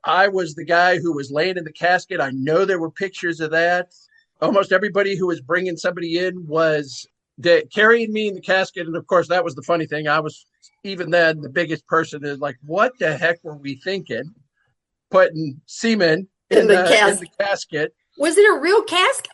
I was the guy who was laying in the casket. I know there were pictures of that. Almost everybody who was bringing somebody in was carrying me in the casket. And of course, that was the funny thing. I was, even then, the biggest person is like, what the heck were we thinking? Putting Seemann in the casket. Was it a real casket?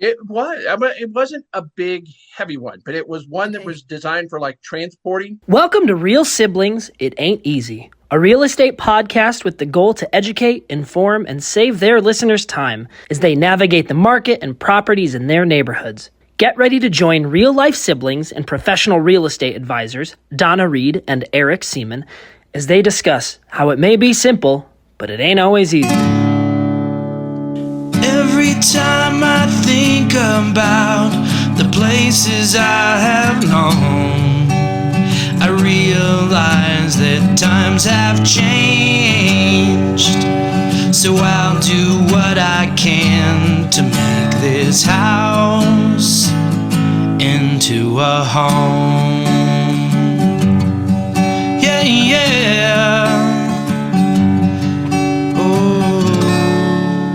It was. I mean, it wasn't a big, heavy one, but it was one that was designed for like transporting. Welcome to Real Siblings, It Ain't Easy, a real estate podcast with the goal to educate, inform, and save their listeners time as they navigate the market and properties in their neighborhoods. Get ready to join real-life siblings and professional real estate advisors, Donna Reed and Eric Seemann, as they discuss how it may be simple, but it ain't always easy. Every time I think about the places I have known, I realize that times have changed. So I'll do what I can to make this house into a home. Yeah, yeah.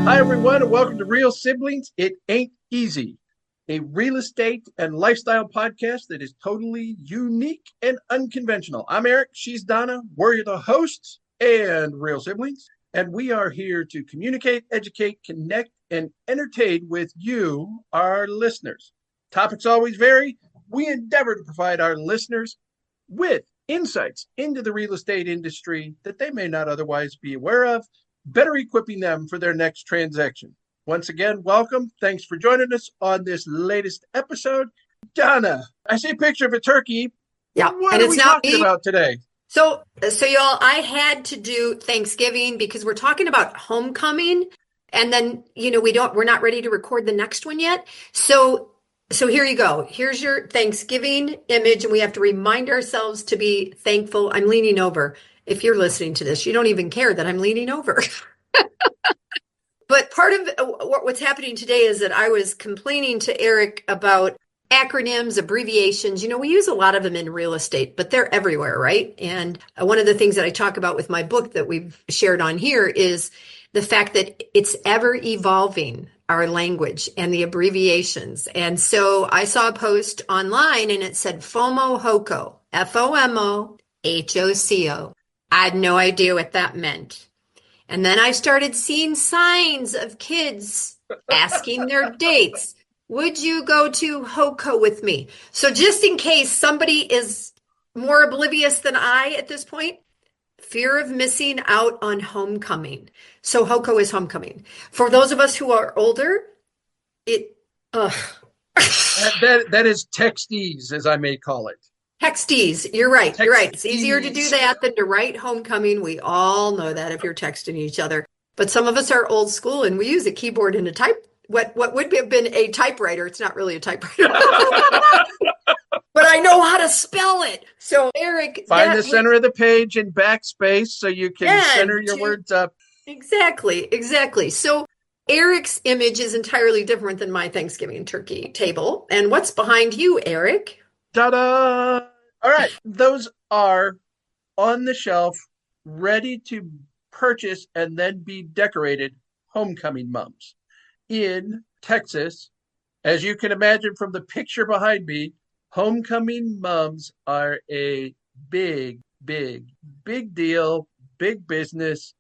Hi, everyone, and welcome to Real Siblings, It Ain't Easy, a real estate and lifestyle podcast that is totally unique and unconventional. I'm Eric, she's Donna, we're the hosts and Real Siblings, and we are here to communicate, educate, connect, and entertain with you, our listeners. Topics always vary. We endeavor to provide our listeners with insights into the real estate industry that they may not otherwise be aware of, better equipping them for their next transaction. Once again, welcome. Thanks for joining us on this latest episode. Donna, I see a picture of a turkey. Yeah, What and are it's we not talking me. about today? So y'all, I had to do Thanksgiving because we're talking about homecoming, and then we're not ready to record the next one yet. So here you go. Here's your Thanksgiving image, and we have to remind ourselves to be thankful. I'm leaning over. If you're listening to this, you don't even care that I'm leaning over. But part of what's happening today is that I was complaining to Eric about acronyms, abbreviations. We use a lot of them in real estate, but they're everywhere, right? And one of the things that I talk about with my book that we've shared on here is the fact that it's ever evolving, our language and the abbreviations. And so I saw a post online and it said FOMO HOCO, FOMO HOCO. I had no idea what that meant. And then I started seeing signs of kids asking their dates. Would you go to HOCO with me? So just in case somebody is more oblivious than I at this point, fear of missing out on homecoming. So HOCO is homecoming. For those of us who are older, That is textees, as I may call it. Textees. You're right. Textees. You're right. It's easier to do that than to write homecoming. We all know that if you're texting each other. But some of us are old school and we use a keyboard and a what would have been a typewriter. It's not really a typewriter. But I know how to spell it. So Eric, find the center of the page and backspace so you can center your words up. Exactly. So Eric's image is entirely different than my Thanksgiving turkey table. And what's behind you, Eric? Ta-da! All right, those are on the shelf, ready to purchase and then be decorated homecoming mums in Texas. As you can imagine from the picture behind me, homecoming mums are a big deal, big business.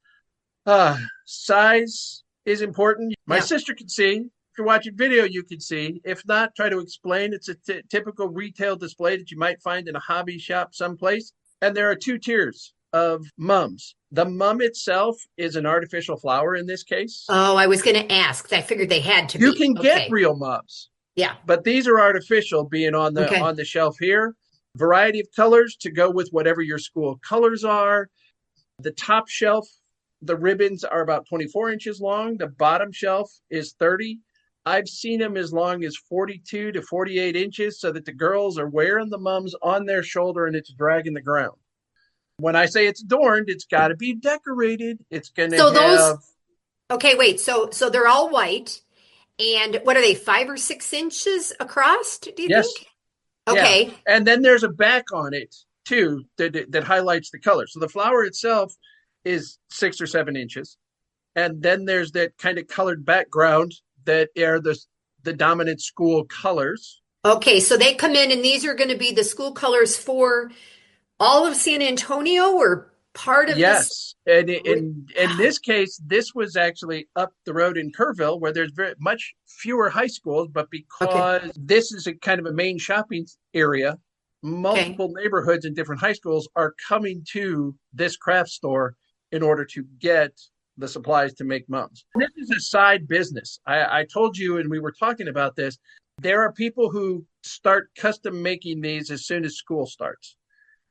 Size is important. My sister can see. If you're watching video, you can see. If not, try to explain. It's a typical retail display that you might find in a hobby shop someplace. And there are two tiers of mums. The mum itself is an artificial flower in this case. Oh, I was going to ask. I figured they had to be. You can get real mums. Yeah. But these are artificial being on the shelf here. Variety of colors to go with whatever your school colors are. The top shelf, the ribbons are about 24 inches long. The bottom shelf is 30. I've seen them as long as 42 to 48 inches so that the girls are wearing the mums on their shoulder and it's dragging the ground. When I say it's adorned, it's got to be decorated. It's going to have... Okay, wait. So they're all white. And what are they, 5 or 6 inches across, do you think? Okay. Yeah. And then there's a back on it, too, that highlights the color. So the flower itself is 6 or 7 inches. And then there's that kind of colored background that are the dominant school colors. Okay, so they come in and these are going to be the school colors for all of San Antonio or part of this? Yes. And in this case, this was actually up the road in Kerrville where there's very much fewer high schools, but because this is a kind of a main shopping area, multiple neighborhoods and different high schools are coming to this craft store in order to get the supplies to make mums. This is a side business. I told you, and we were talking about this, there are people who start custom making these as soon as school starts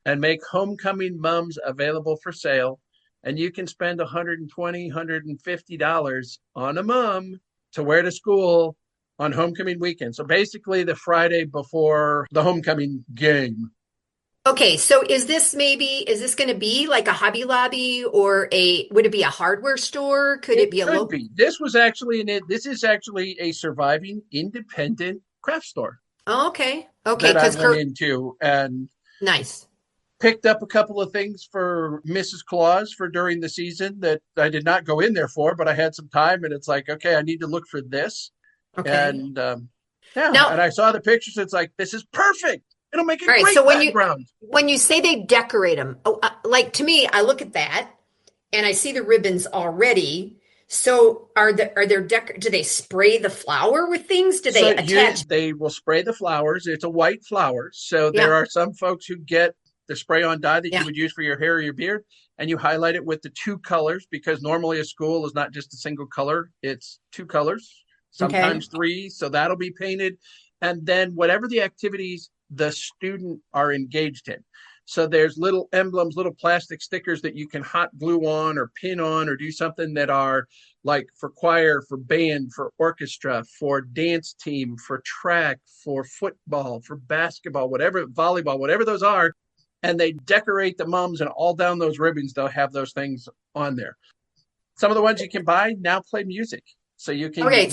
and make homecoming mums available for sale. And you can spend $120, $150 on a mum to wear to school on homecoming weekend. So basically the Friday before the homecoming game. Okay, so is this going to be like a Hobby Lobby or would it be a hardware store? Could it be a local? Be. This is actually a surviving independent craft store. Oh, okay. That I went into and nice. Picked up a couple of things for Mrs. Claus for during the season that I did not go in there for, but I had some time and it's like, okay, I need to look for this. Okay. And and I saw the pictures. It's like, this is perfect. It'll make a great background. When you say they decorate them, like to me, I look at that and I see the ribbons already. So do they spray the flower with things? Do they attach? They will spray the flowers. It's a white flower. So there are some folks who get the spray-on dye that you would use for your hair or your beard, and you highlight it with the 2 colors because normally a school is not just a single color. It's 2 colors, sometimes 3. So that'll be painted. And then whatever the activities the student are engaged in. So there's little emblems, little plastic stickers that you can hot glue on or pin on or do something that are like for choir, for band, for orchestra, for dance team, for track, for football, for basketball, whatever, volleyball, whatever those are. And they decorate the mums, and all down those ribbons, they'll have those things on there. Some of the ones you can buy now play music. So you can. Okay,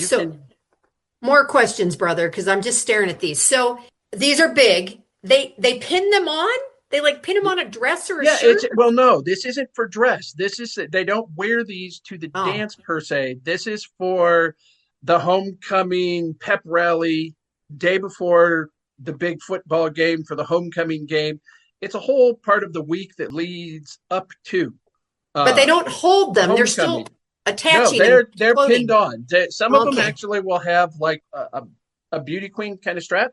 more questions, brother, because I'm just staring at these. So these are big. They pin them on? They like pin them on a dress or a shirt? No, this isn't for dress. They don't wear these to the dance per se. This is for the homecoming pep rally, day before the big football game, for the homecoming game. It's a whole part of the week that leads up to. But they don't hold them. Homecoming. They're still attaching. No, they're pinned on. Some of them actually will have like a beauty queen kind of strap.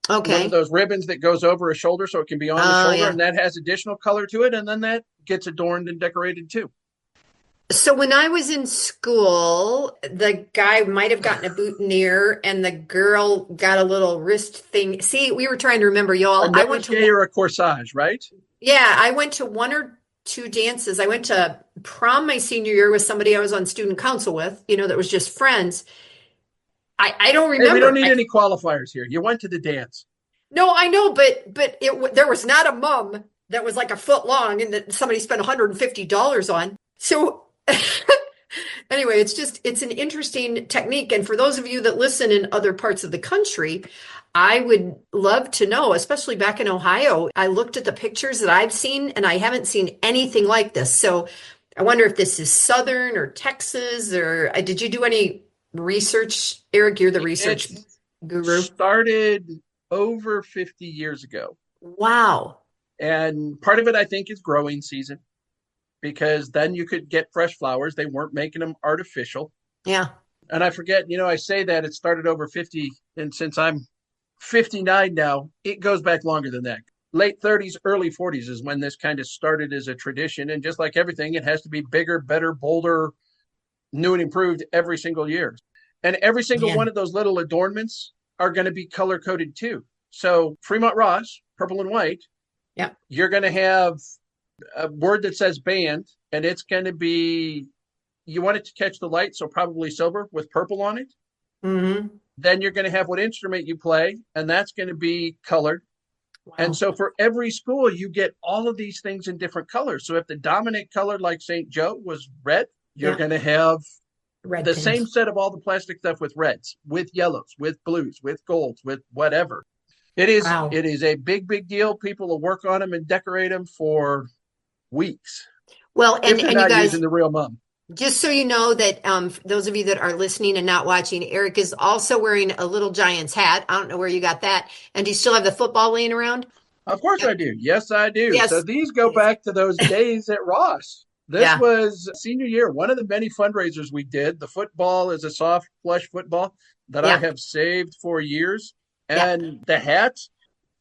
Okay. One of those ribbons that goes over a shoulder so it can be on the shoulder, and that has additional color to it, and then that gets adorned and decorated too. So when I was in school, the guy might have gotten a boutonniere and the girl got a little wrist thing. See, we were trying to remember, y'all. I went to or a corsage, right? Yeah, I went to 1 or 2 dances. I went to prom my senior year with somebody I was on student council with, that was just friends. I don't remember. Hey, we don't need any qualifiers here. You went to the dance. No, I know, but there was not a mum that was like a foot long and that somebody spent $150 on. So anyway, it's an interesting technique. And for those of you that listen in other parts of the country, I would love to know, especially back in Ohio. I looked at the pictures that I've seen and I haven't seen anything like this. So I wonder if this is Southern or Texas, or did you do any research? Eric, you're the research guru. Started over 50 years ago. Wow. And part of it, I think, is growing season, because then you could get fresh flowers. They weren't making them artificial. Yeah. And I forget, I say that it started over 50, and since I'm 59 now, it goes back longer than that. Late 30s, early 40s is when this kind of started as a tradition. And just like everything, it has to be bigger, better, bolder, new and improved every single year. And every single one of those little adornments are going to be color coded too. So Fremont Ross, purple and white. Yeah. You're going to have a word that says band, and it's going to be, you want it to catch the light, so probably silver with purple on it. Mm-hmm. Then you're going to have what instrument you play, and that's going to be colored. Wow. And so for every school, you get all of these things in different colors. So if the dominant color, like St. Joe, was red, you're going to have the same set of all the plastic stuff with reds, with yellows, with blues, with golds, with whatever. It is a big, big deal. People will work on them and decorate them for weeks. Well, if they're and you not guys, using the real mom. just so you know that those of you that are listening and not watching, Eric is also wearing a Little Giants hat. I don't know where you got that. And do you still have the football laying around? Of course I do. Yes, I do. So Yes. these go back to those days at Ross. This Yeah. was senior year, one of the many fundraisers we did. The football is a soft plush football that I Yeah. have saved for years. Yeah. And the hat,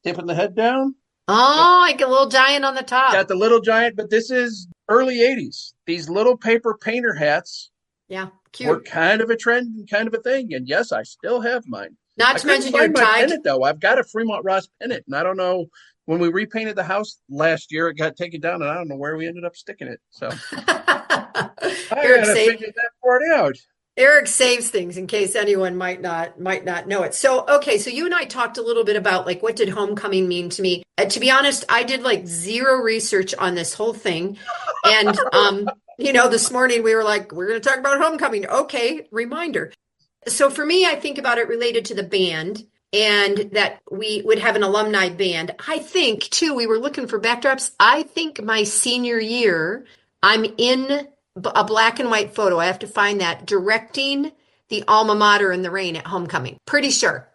tipping the head down, Oh, like a little giant on the top. got the little giant, but this is early 80s. These little paper painter hats Yeah. were Cute. kind of a trend and kind of a thing. And yes, I still have mine. Not I to couldn't mention your find my tie. pennant though. I've got a Fremont Ross pennant, and I don't know. When we repainted the house last year, it got taken down, and I don't know where we ended up sticking it. So I Eric gotta figure that part out. Eric saves things in case anyone might not know it. So, okay, so you and I talked a little bit about like what did homecoming mean to me. To be honest, I did like zero research on this whole thing. And this morning we were like, we're going to talk about homecoming. Okay, reminder. So for me, I think about it related to the band and that we would have an alumni band. I think too, we were looking for backdrops. I think my senior year, I'm in a black and white photo. I have to find that directing the alma mater in the rain at homecoming. Pretty sure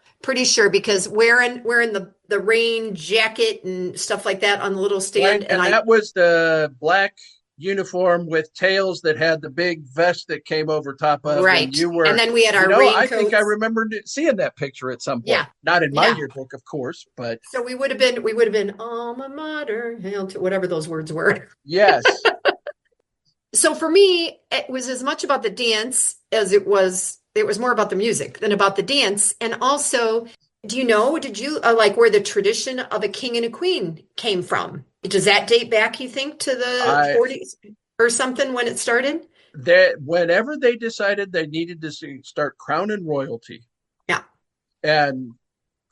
because wearing the rain jacket and stuff like that on the little stand. Right, and that was the black uniform with tails that had the big vest that came over top of. Right. And you were, and then we had our I think I raincoats. remember seeing that picture at some point. Yeah. Not in my Yeah. yearbook, of course, but So we would have been alma mater, hail to whatever those words were. yes. So for me, it was as much about the dance as it was more about the music than about the dance. And also, did you like where the tradition of a king and a queen came from? Does that date back, you think, to the 40s or something when it started? Whenever they decided they needed to start crowning royalty. Yeah. And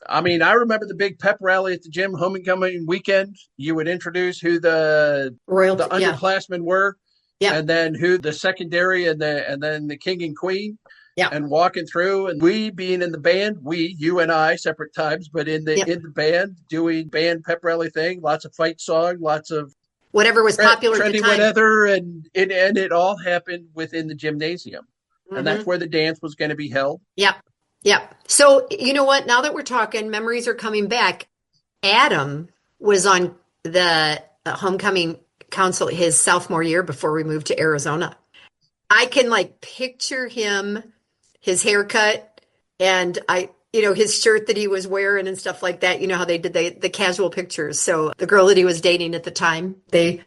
I mean, I remember the big pep rally at the gym, homecoming weekend. You would introduce who the royalty, the underclassmen were. Yeah. And then who the secondary and then the king and queen. Yeah. And walking through, and we being in the band, you and I, separate times, but in the band, doing band pep rally thing, lots of fight song, lots of whatever was popular at the trendy time. whatever, and it all happened within the gymnasium. Mm-hmm. And that's where the dance was going to be held. Yeah. Yeah. So you know what? Now that we're talking, memories are coming back. Adam was on the homecoming council his sophomore year before we moved to Arizona. I can like picture him, his haircut, and his shirt that he was wearing and stuff like that. You know how they did the casual pictures. So the girl that he was dating at the time, they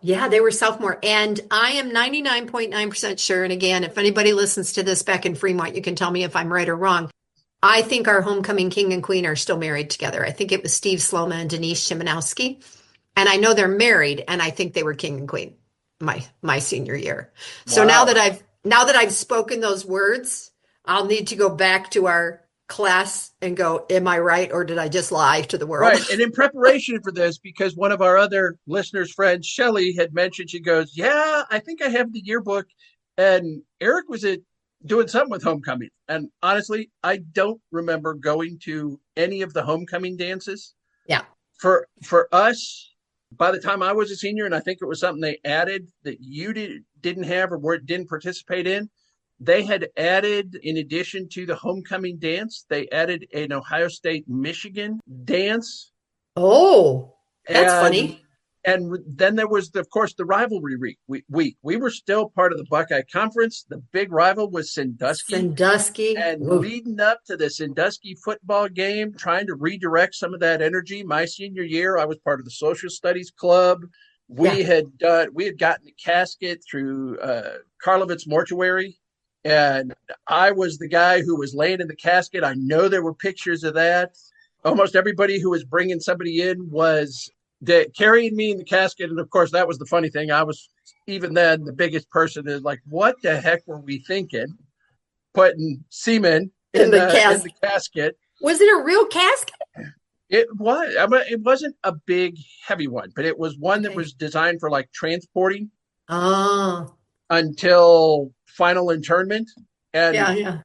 were sophomore. And I am 99.9% sure. And again, if anybody listens to this back in Fremont, you can tell me if I'm right or wrong. I think our homecoming king and queen are still married together. I think it was Steve Sloma and Denise Shimanowski. And I know they're married, and I think they were king and queen my senior year. So Wow. now that I've spoken those words, I'll need to go back to our class and go, am I right, or did I just lie to the world? Right. And in preparation for this, because one of our other listeners' friends, Shelly, had mentioned, she goes, yeah, I think I have the yearbook. And Eric was doing something with homecoming. And honestly, I don't remember going to any of the homecoming dances. Yeah. For us, by the time I was a senior, and I think it was something they added that you didn't have or didn't participate in, they had added, in addition to the homecoming dance, they added an Ohio State, Michigan dance. Oh, that's funny. And then there was, of course, the rivalry week. We were still part of the Buckeye Conference. The big rival was Sandusky. And leading up to the Sandusky football game, trying to redirect some of that energy. My senior year, I was part of the Social Studies Club. We had gotten the casket through Karlovitz Mortuary. And I was the guy who was laying in the casket. I know there were pictures of that. Almost everybody who was bringing somebody in was carrying me in the casket. And of course, that was the funny thing. I was, even then, the biggest person is like, what the heck were we thinking? Putting Seemann in the casket. Was it a real casket? It was. I mean, it wasn't a big, heavy one, but it was one that was designed for like transporting until final internment. And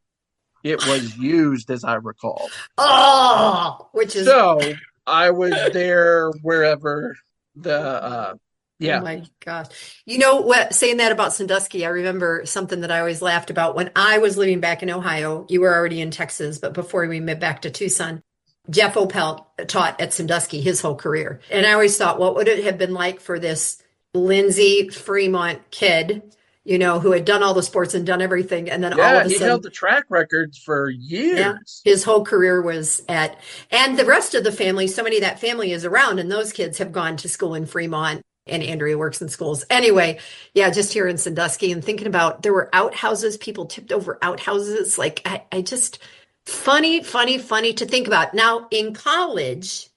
it was used, as I recall. Oh, which is so. I was there wherever the Oh Yeah. my gosh. You know what, saying that about Sandusky, I remember something that I always laughed about when I was living back in Ohio. You were already in Texas, but before we moved back to Tucson, Jeff Opel taught at Sandusky his whole career. And I always thought, what would it have been like for this Lindsey Fremont kid, who had done all the sports and done everything. And then all Yeah, of a he held sudden, the track records for yeah, years. his whole career was and the rest of the family, so many of that family is around, and those kids have gone to school in Fremont, and Andrea works in schools. Anyway, yeah, just here in Sandusky and thinking about there were outhouses, people tipped over outhouses. Like, I just, funny to think about. Now, in college,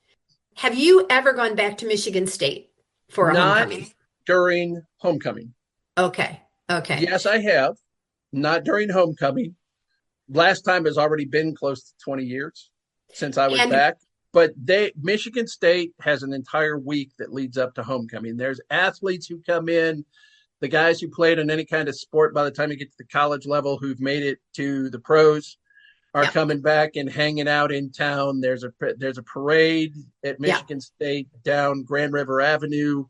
have you ever gone back to Michigan State for a Not homecoming? during homecoming. Okay. Yes, I have. Not during homecoming. Last time has already been close to 20 years since I was And back. But Michigan State has an entire week that leads up to homecoming. There's athletes who come in, the guys who played in any kind of sport by the time you get to the college level who've made it to the pros are coming back and hanging out in town. There's a parade at Michigan State down Grand River Avenue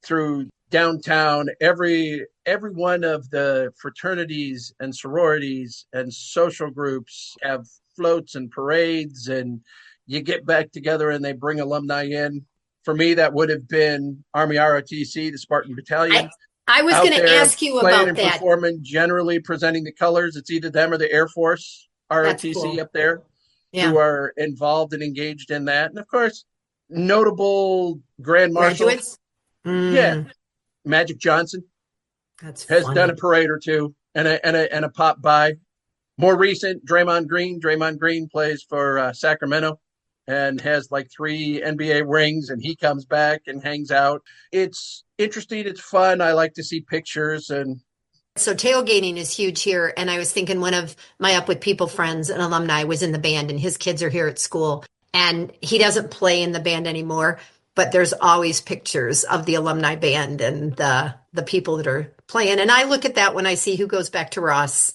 through downtown. Every one of the fraternities and sororities and social groups have floats and parades, and you get back together and they bring alumni in. For me, that would have been Army ROTC, the Spartan Battalion. I was going to ask you playing about and that. performing, generally presenting the colors. It's either them or the Air Force ROTC Cool. up there who are involved and engaged in that. And of course, notable Grand Marshal. Graduates? Yeah. Magic Johnson has done a parade or two and a pop by. More recent, Draymond Green. Draymond Green plays for Sacramento and has like 3 NBA rings, and he comes back and hangs out. It's interesting. It's fun. I like to see pictures. And so tailgating is huge here. And I was thinking one of my Up With People friends, an alumni, was in the band, and his kids are here at school. And he doesn't play in the band anymore, but there's always pictures of the alumni band and the people that are playing. And I look at that when I see who goes back to Ross,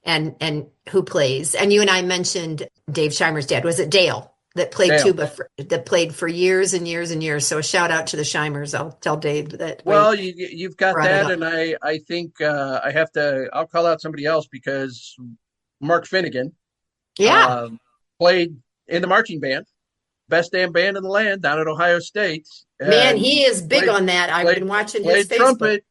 and who plays. And you and I mentioned Dave Scheimer's dad. Was it Dale that played tuba that played for years and years and years? So a shout out to the Scheimers. I'll tell Dave that. Well, you've got that, and I think I'll call out somebody else because Mark Finnegan, played in the marching band, best damn band in the land down at Ohio State. Man, he is big on that. I've been watching his Facebook. Trumpet.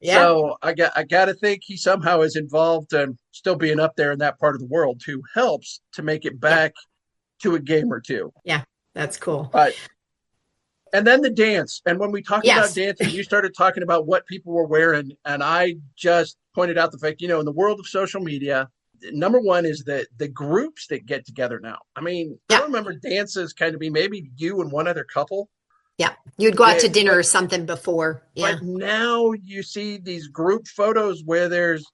Yeah. So I got to think he somehow is involved and still being up there in that part of the world too helps to make it back to a game or two. Yeah, that's cool. And then the dance. And when we talked about dancing, you started talking about what people were wearing. And I just pointed out the fact, in the world of social media, number one is the groups that get together now. I mean, I remember dances kind of be maybe you and one other couple. Yeah, you'd go out to dinner or something before. Yeah. But now you see these group photos where there's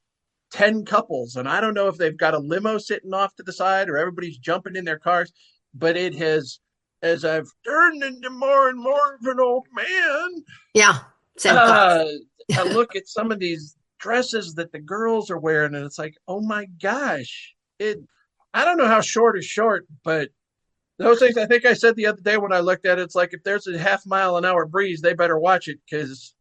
10 couples, and I don't know if they've got a limo sitting off to the side or everybody's jumping in their cars, but it has, as I've turned into more and more of an old man. Yeah. I look at some of these dresses that the girls are wearing, and it's like, oh my gosh. I don't know how short is short, but those things, I think I said the other day when I looked at it, it's like if there's a half-mile-an-hour breeze, they better watch it because.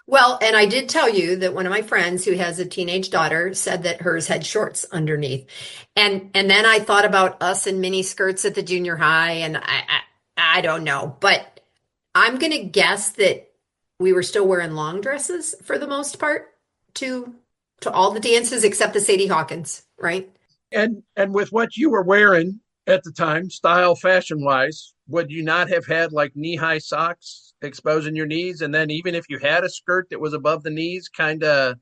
Well, and I did tell you that one of my friends who has a teenage daughter said that hers had shorts underneath. And then I thought about us in mini skirts at the junior high, and I don't know. But I'm going to guess that we were still wearing long dresses for the most part to all the dances except the Sadie Hawkins, right? And with what you were wearing at the time, style, fashion-wise, would you not have had like knee-high socks exposing your knees? And then even if you had a skirt that was above the knees, kind of.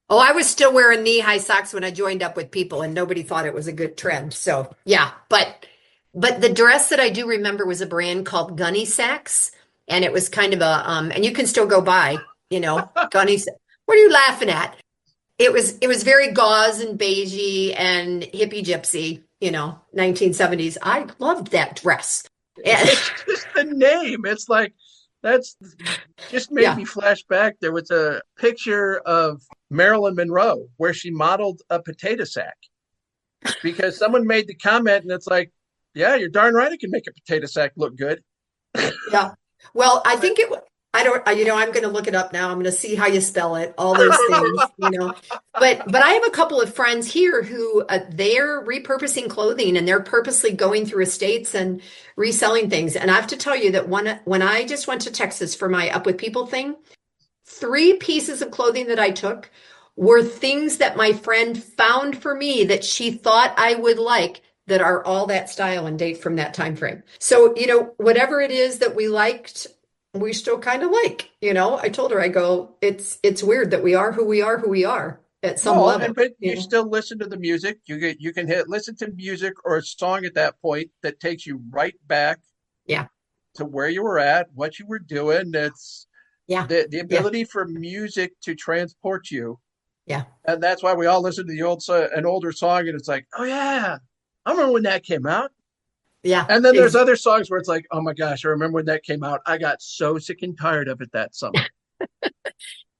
Oh, I was still wearing knee-high socks when I joined Up With People, and nobody thought it was a good trend. So yeah, but the dress that I do remember was a brand called Gunny Sacks, and it was kind of a and you can still go buy, Gunny. What are you laughing at? It was very gauze and beigey and hippie gypsy. 1970s. I loved that dress. It's just the name. It's like, that's just made me flash back. There was a picture of Marilyn Monroe where she modeled a potato sack because someone made the comment, and it's like, yeah, you're darn right. It can make a potato sack look good. Yeah. Well, I think I don't, I'm going to look it up now. I'm going to see how you spell it, all those things, But I have a couple of friends here who they're repurposing clothing and they're purposely going through estates and reselling things. And I have to tell you that when I just went to Texas for my Up With People thing, 3 pieces of clothing that I took were things that my friend found for me that she thought I would like that are all that style and date from that time frame. So, whatever it is that we liked, we still kind of like, I told her, I go, it's weird that we are who we are at some level. But you still listen to the music. You can listen to music or a song at that point that takes you right back to where you were at, what you were doing. That's the ability for music to transport you. Yeah. And that's why we all listen to an older song and it's like, oh yeah, I remember when that came out. Yeah. And then there's other songs where it's like, oh my gosh, I remember when that came out. I got so sick and tired of it that summer.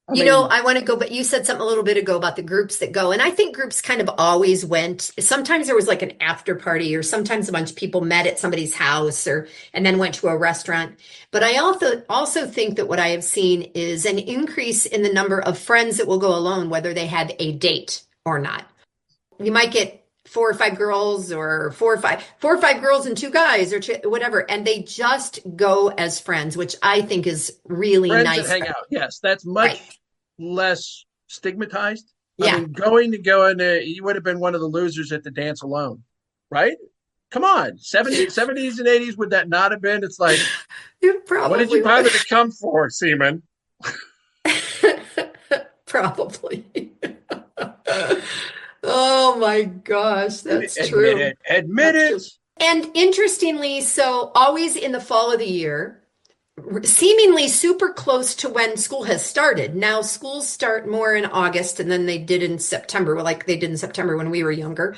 I want to go, but you said something a little bit ago about the groups that go. And I think groups kind of always went. Sometimes there was like an after party, or sometimes a bunch of people met at somebody's house and then went to a restaurant. But I also think that what I have seen is an increase in the number of friends that will go alone, whether they have a date or not. You might get 4 or 5 girls, or 4 or 5 girls and 2 guys, or whatever, and they just go as friends, which I think is really friends nice. That hang out, yes, that's much less stigmatized. Yeah. I mean, you would have been one of the losers at the dance alone, right? Come on, 70s and 80s, would that not have been? It's like, what did you bother to come for, Seemann? Probably. Oh my gosh, that's true. Admit it. And interestingly, so always in the fall of the year, seemingly super close to when school has started. Now schools start more in August, and then they did in September, like they did in September when we were younger.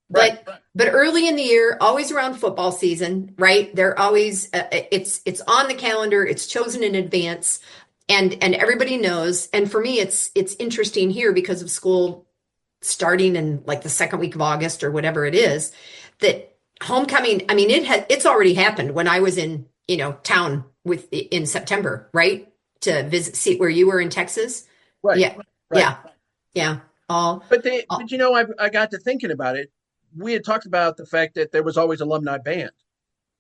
But early in the year, always around football season, right? They're always it's on the calendar, it's chosen in advance, and everybody knows. And for me, it's interesting here because of school starting in like the second week of August or whatever it is, that homecoming, I mean, it's already happened when I was in, town in September, right? To see where you were in Texas. Right. Yeah. Right. Yeah. But I got to thinking about it. We had talked about the fact that there was always alumni band.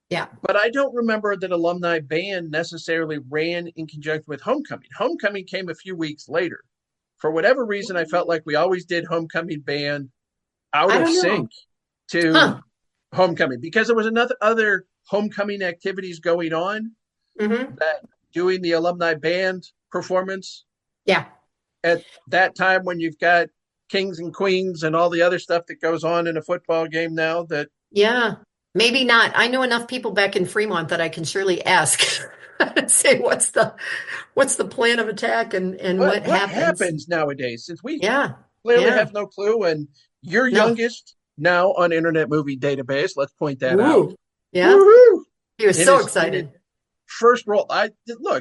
Yeah. But I don't remember that alumni band necessarily ran in conjunction with homecoming. Homecoming came a few weeks later. For whatever reason, I felt like we always did homecoming band out of sync to homecoming, because there was other homecoming activities going on, that doing the alumni band performance. Yeah. At that time, when you've got kings and queens and all the other stuff that goes on in a football game now, that. Yeah, maybe not. I know enough people back in Fremont that I can surely ask. Say what's the plan of attack and what happens nowadays, since we clearly have no clue. And your youngest now on Internet Movie Database, let's point that out. Yeah. Woo-hoo. He was so excited. First role.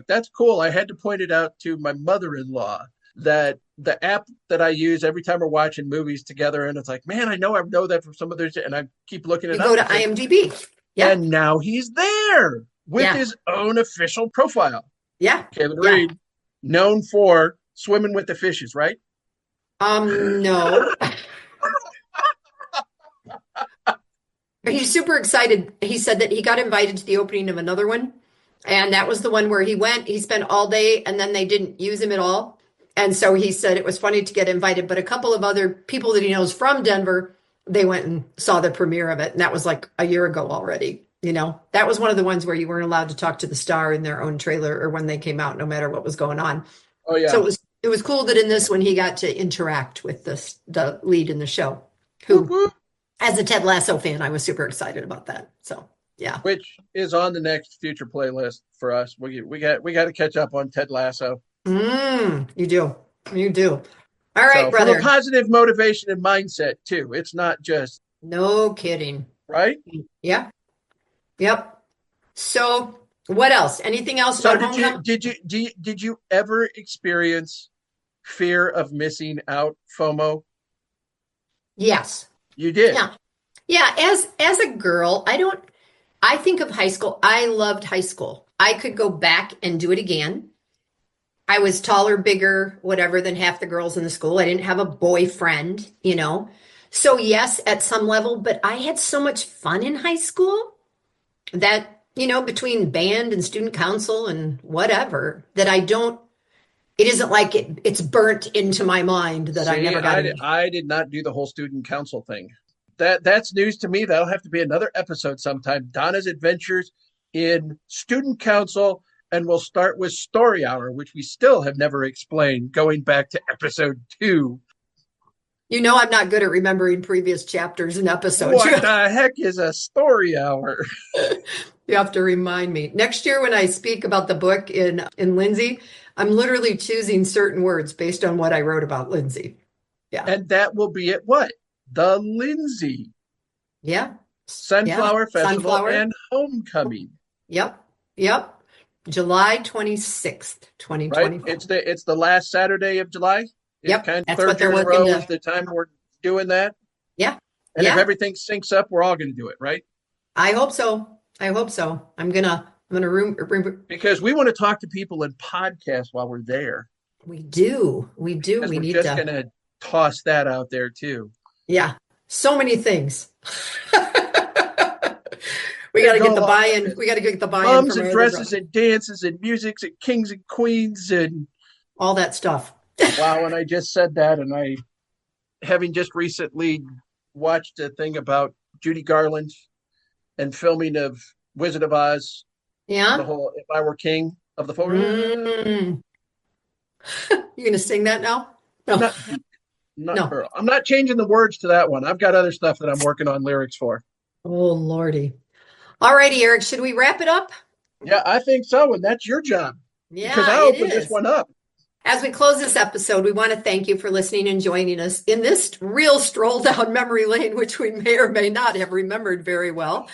That's cool. I had to point it out to my mother-in-law, that the app that I use every time we're watching movies together, and it's like, man, I know that from some other shit, and I keep looking it up. Go to IMDb. Yeah. And now he's there with his own official profile. Yeah. Caleb Reed, known for swimming with the fishes, right? No. He's super excited. He said that he got invited to the opening of another one. And that was the one where he went. He spent all day, and then they didn't use him at all. And so he said it was funny to get invited. But a couple of other people that he knows from Denver, they went and saw the premiere of it. And that was like a year ago already. That was one of the ones where you weren't allowed to talk to the star in their own trailer or when they came out, no matter what was going on. Oh, yeah. So it was cool that in this one he got to interact with the lead in the show, who, as a Ted Lasso fan, I was super excited about that. So, yeah. Which is on the next future playlist for us. We got to catch up on Ted Lasso. You do. All right, brother. From a positive motivation and mindset too. It's not just. No kidding. Right? Yeah. Yep. So what else? Anything else? So did you ever experience fear of missing out, FOMO? Yes. You did? Yeah. Yeah. As a girl, I think of high school. I loved high school. I could go back and do it again. I was taller, bigger, whatever than half the girls in the school. I didn't have a boyfriend, So yes, at some level, but I had so much fun in high school that, between band and student council and whatever, that it isn't like it's burnt into my mind that I never got it. I did not do the whole student council thing. That's news to me. That'll have to be another episode sometime. Donna's adventures in student council, and we'll start with story hour, which we still have never explained, going back to episode 2. I'm not good at remembering previous chapters and episodes. What the heck is a story hour? You have to remind me. Next year when I speak about the book in Lindsey, I'm literally choosing certain words based on what I wrote about Lindsey. Yeah. And that will be at what? The Lindsey. Yeah. Sunflower Festival and Homecoming. Yep. July 26th, 2024. Right? It's the last Saturday of July. Yep. Kind of That's third what they're year in a looking row to. is the time we're doing that. Yeah. And if everything syncs up, we're all going to do it, right? I hope so. I'm gonna because we want to talk to people and podcast while we're there. We do. We need just going to toss that out there too. Yeah. So many things. We got to get the buy-in. We got to get the buy-in. Moms and dresses and dances and musics and kings and queens and all that stuff. Wow. And I just said that, and having just recently watched a thing about Judy Garland and filming of Wizard of Oz. Yeah. The whole If I Were King of the Folk. You going to sing that now? No. No. I'm not changing the words to that one. I've got other stuff that I'm working on lyrics for. Oh, Lordy. All righty, Eric, should we wrap it up? Yeah, I think so. And that's your job. Yeah, because I opened this one up. As we close this episode, we want to thank you for listening and joining us in this real stroll down memory lane, which we may or may not have remembered very well.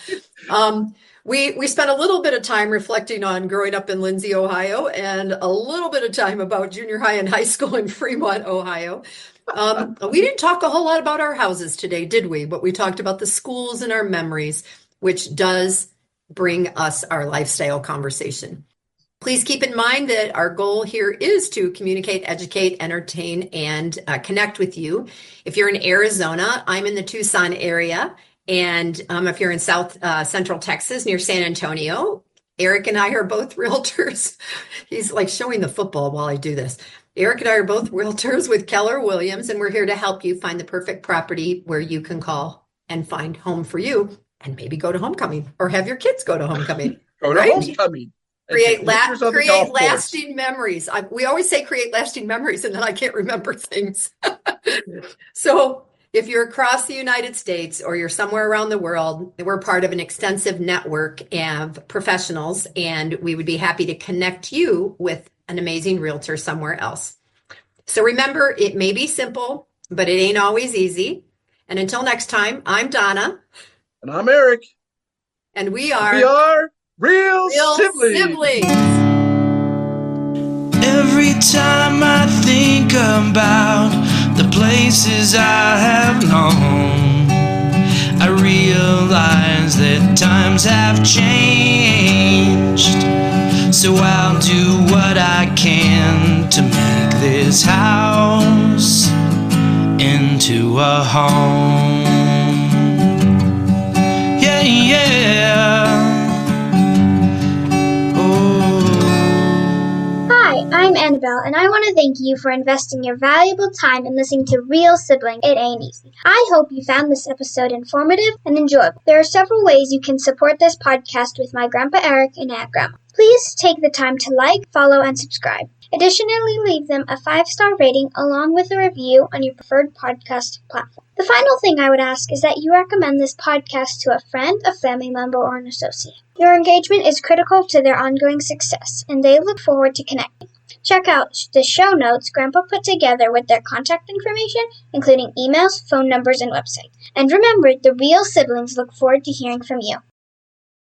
We spent a little bit of time reflecting on growing up in Lindsey, Ohio, and a little bit of time about junior high and high school in Fremont, Ohio. We didn't talk a whole lot about our houses today, did we? But we talked about the schools and our memories, which does bring us our lifestyle conversation. Please keep in mind that our goal here is to communicate, educate, entertain, and connect with you. If you're in Arizona, I'm in the Tucson area. And if you're in South Central Texas near San Antonio, Eric and I are both realtors. He's like showing the football while I do this. Eric and I are both realtors with Keller Williams, and we're here to help you find the perfect property where you can call and find home for you and maybe go to homecoming or have your kids go to homecoming. Go to homecoming. Create lasting memories. We always say create lasting memories, and then I can't remember things. So if you're across the United States or you're somewhere around the world, we're part of an extensive network of professionals, and we would be happy to connect you with an amazing realtor somewhere else. So remember, it may be simple, but it ain't always easy. And until next time, I'm Donna. And I'm Eric. And we are Real Siblings. Every time I think about the places I have known, I realize that times have changed. So I'll do what I can to make this house into a home. Yeah, yeah. I'm Annabelle, and I want to thank you for investing your valuable time in listening to Real Sibling. It Ain't Easy. I hope you found this episode informative and enjoyable. There are several ways you can support this podcast with my Grandpa Eric and Aunt Grandma. Please take the time to like, follow, and subscribe. Additionally, leave them a 5-star rating along with a review on your preferred podcast platform. The final thing I would ask is that you recommend this podcast to a friend, a family member, or an associate. Your engagement is critical to their ongoing success, and they look forward to connecting. Check out the show notes Grandpa put together with their contact information, including emails, phone numbers, and website. And remember, the Real Siblings look forward to hearing from you.